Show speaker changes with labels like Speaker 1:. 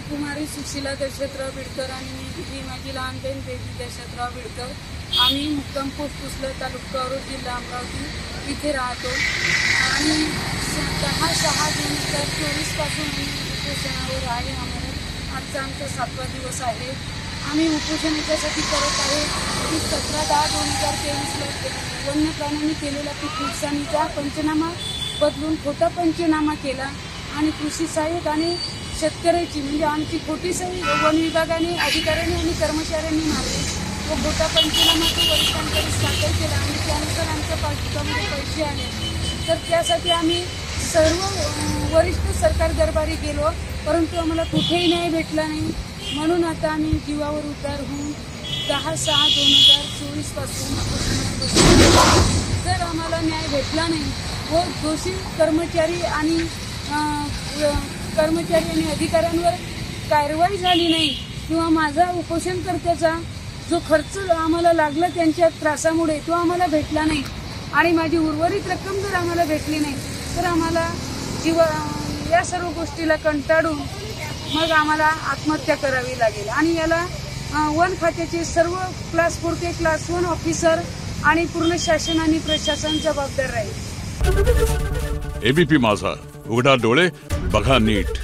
Speaker 1: कुमारी सुशीला दशरथराव बिडकर आणि ही माझी लहान बहीण बेबी दशरथराव बिडकर. आम्ही मुक्काम पोस्ट पुसलं, तालुका औरंगाबाद, जिल्हा अमरावती इथे राहतो आणि 10/6/2024 पासून आम्ही उपोषणावर आहे. आजचा आमचा 7वा दिवस आहे. आम्ही उपोषण याच्यासाठी करत आहे की 17/10/2023ला वन्य प्राण्यांनी केलेला पीक नुकसानीचा पंचनामा बदलून खोटा पंचनामा केला आणि कृषी सहाय्यक आणि शेतकऱ्याची म्हणजे आमची खोटी सही वन विभागाने अधिकाऱ्यांनी आणि कर्मचाऱ्यांनी मारली. तो खोटा पंचनामा तो वरिष्ठांकडे सादर केला आणि त्यानुसार आमच्या पासबुकामध्ये पैसे आले. तर त्यासाठी आम्ही सर्व वरिष्ठ सरकार दरबारी गेलो, परंतु आम्हाला कुठेही न्याय भेटला नाही. म्हणून आता आम्ही जीवावर उतार होऊन 10/6/2024 पासून जर आम्हाला न्याय भेटला नाही व दोषी कर्मचारी आणि अधिकाऱ्यांवर कारवाई झाली नाही किंवा माझा उपोषणकर्त्याचा जो खर्च आम्हाला लागला त्यांच्या त्रासामुळे तो आम्हाला भेटला नाही आणि माझी उर्वरित रक्कम जर आम्हाला भेटली नाही तर आम्हाला या सर्व गोष्टीला कंटाळून मग आम्हाला आत्महत्या करावी लागेल. आणि याला वन खात्याचे सर्व क्लास 4 ते क्लास 1 ऑफिसर आणि पूर्ण शासन आणि प्रशासन जबाबदार राहील.
Speaker 2: एबीपी माझा, उघडा डोळे बघा नीट.